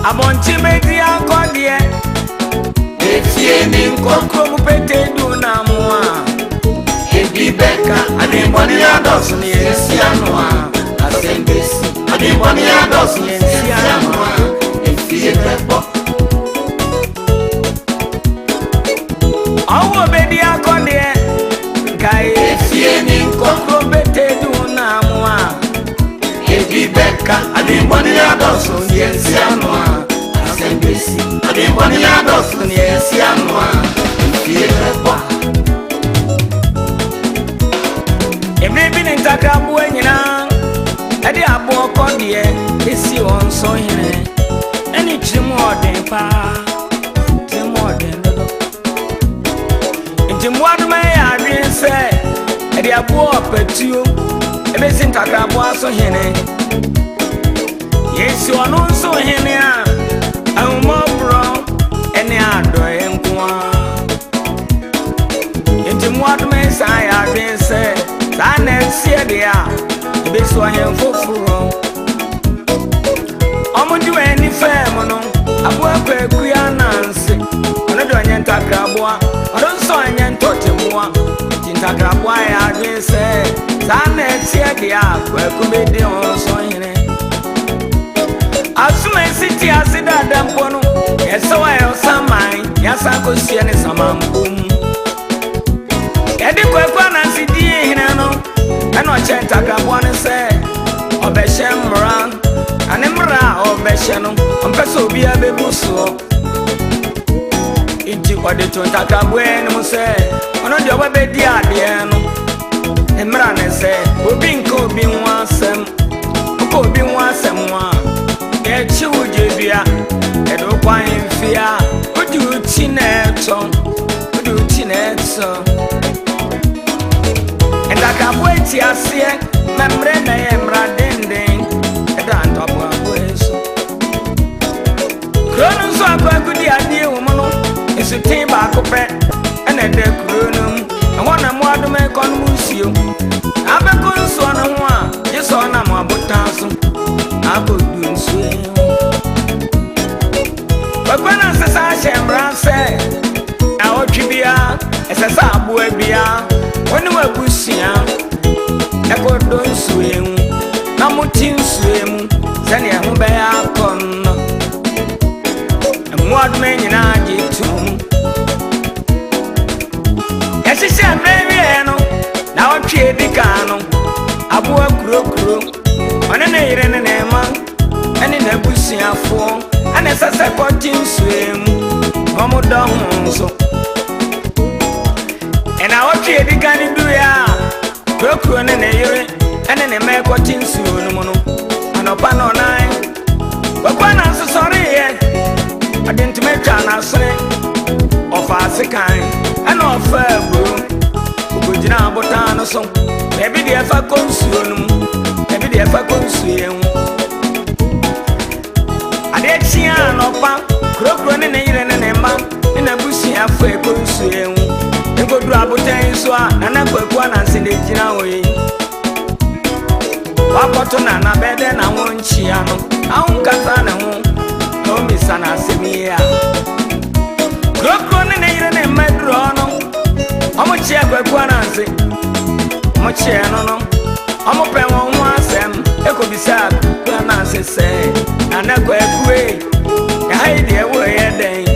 Abonchi media kodie Efie ni Nkor mupete duna mwa Ebi beka Adiboni ados ni esi anwa Asembesi Adiboni ados ni esi anwa Efie pepo Awo bedia kodie Kai Efie ni Nkor mupete duna mwa Ebi beka Adiboni ados ni esi anwa Asembesi Adiboni ados ni esi anwa Efie pepo Ebi ni ntakrabu enyina Edi abo kodie esi onso hene Eni chimu oden pa Chimu oden dodo Ntimu adume ya adwense Edi abo opetuo Ebesi ntakrabu aso hene Yesi ono nso hene a Ahumobro eni ado enkoa Ntimu adume sa ya adwense Sana sie dia beso ahen foforo omudu eni fem no abo akwakuya nanse ono do anya ntakraboa ono so anya ntotemboa ntakraboa ya adwense sana sie dia akwakumedi onso hene asuma siti asida dampo no yeso ayo samai yasa kosie ne samampum edi kwakwa nansi die hene no eno chenta grabone se obeshemra anemra obesheno ompeso obi abebuso inti ode tonta grabwe no se ono de obedi ade no emra ne se obi nko obi nwasem ko obi nwasem wa e chi ujebia edo kwa mfia odi uti na eto Endakabweti asie memre na yemra dendeng edanto abweso Krono so akagudi ade womono esutin ba kope ene de krono wona mo adome kono musio abeko nso no ho a yeso na mo abotanso abodu nso Bakwana sesa shembra se awotwibia esesa abo abia Wani wabusia Ekodo nsuemu Na muti nsuemu Sani ya humbe ya kono Mwadu menyi na jitumu Yasisi ya mrevi eno Na watu edikano Abuwa kuro kuro Wanene irene nema Eni nebusia fuo Ane sasa koti nsuemu Wamuda hunso Ena watu edikani duya Kuro nene yore Ene ne meko tinsu onumuno Anopano nai Wakwana susori ye Adintimecha na sore Ofa asikai Ena ofa bro Ukujina abotano son Ebi di efa konsu onumu Ebi di efa konsu yemu Ade chia anopa Kuro nene yore nene ma Nina busi afo konsu yemu Nkodu abotan so a nana kwakwa na nse de gina we Wapoto na na bede na wonchia no awunkasa na ho no misa na semia Krokro ne yire ne madro no omo chia kwakwa na nse omo chia no omo pe won ho asem ekobisa kwa na nse se nana kwakwa ya haide e wo ye den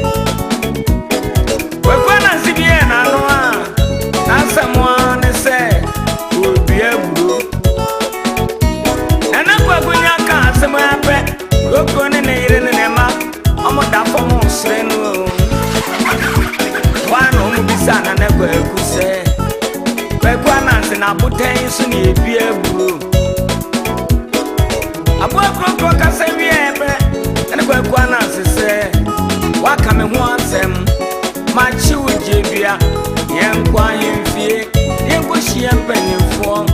Kwakwa na nse bie na no Nasamwa ne se obia buro Nana kwagunya ka asema ape Goko ne ne yire ne ma omo da fomo sre no Wano mu bisa na ne kwaku se Kwakwa na nse na boten so ne ebia buro Abo krokro ka se wie ebe ne kwakwa na nse se Waka me ho asem ma chi ujebia Yenkwa yemfie yenkoshi yempenifo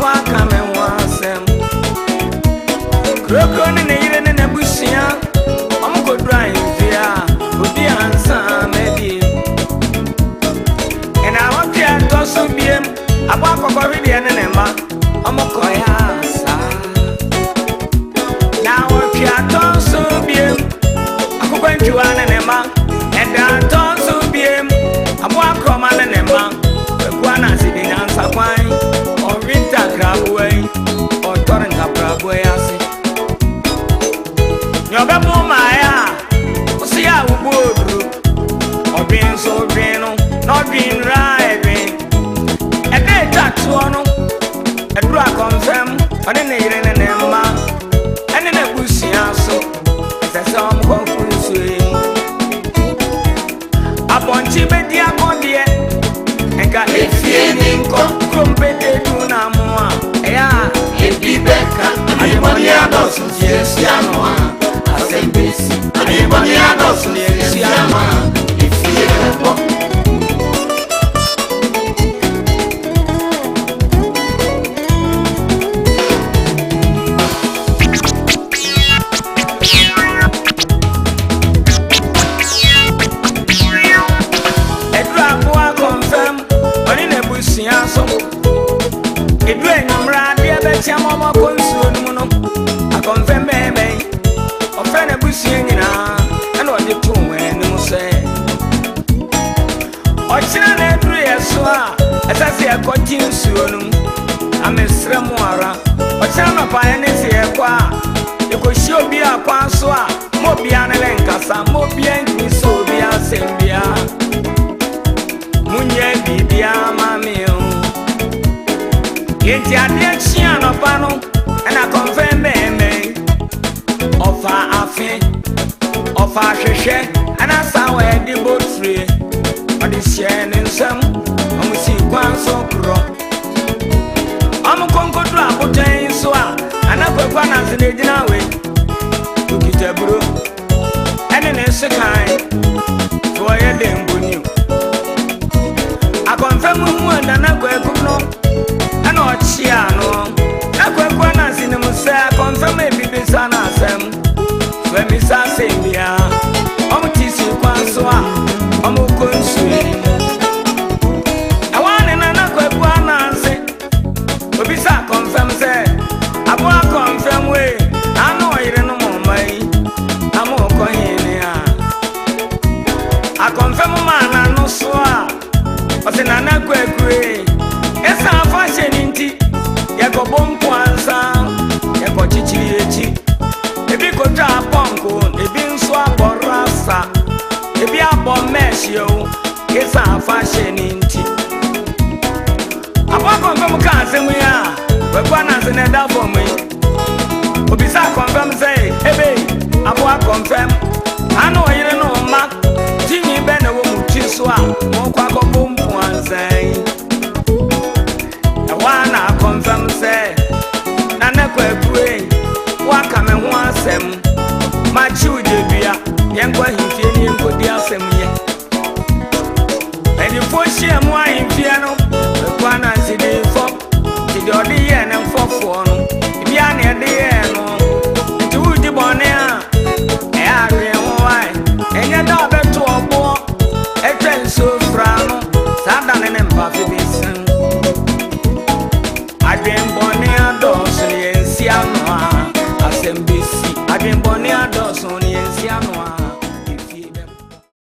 waka me wasem Kroko ne yire ne busia omukodra yemfia odi ansa medi Ena wapia toso biem abo akokori de ne ma omokoya sa Na wapia toso biem Yoga Maya, see how we go. Or being so green, not being driving. A day tax one, a drug confirm, but in the evening and Emma, and in a bush, so that's some conclusion. Upon Chibetia Mondia, and got Efie Nkor, competed to Namua, yeah, Efie Becca, and the money I got, yes, Yanoa. Anybody else in the Yama, if you a drop confirm, but in a bush, so it rain, I'm right here, but your mama consume, I confirm, baby. Friend, we see and what the two men say. Ochina every so as I say, I continue soon. I'm a Sramuara. Ochana Pioneers here, you could show be a Passoa, Mobiana Lencasa, Mobian, Missobia, Sembia Munye Bibia, Mamio. Get your dear Chiano Pano, and I confirm me. Offer Efie, offer Sheshe, and I saw where the boat free. But it's sharing some, and we see one so grow. I'm a conquered rap, Jane Swa, and I put one as an agent away. Look at a brew, and in a second, for a damn good new. I confirm one and I go no, and not Chiano. I go one as in the Musa, confirm maybe this an assem. When Miss Assembia, I'm Tissu Quansoa, I'm a consume. I want another one answer. But beside confirm, say, I want confirm way. I know I don't know my. I'm more coin. I confirm man, I know so. But in another way, it's a fashion in tea. Yako bomb kwanza, yako chichi. Ebi kotra ponko, ebi nswa borasa, ebi abomeshio, kesa fashion inti. Abwa confirm kaze muya, wekwa na zene Adofo mu. Obisa confirm say, ebe, abwa confirm. Ano yire no ma, timi be na wo muti so a, mo kwa ko bombu anzai. Ewana confirm say, na ne kwa ekue. Waka me ho asem ma chi udebia yenkwa himfi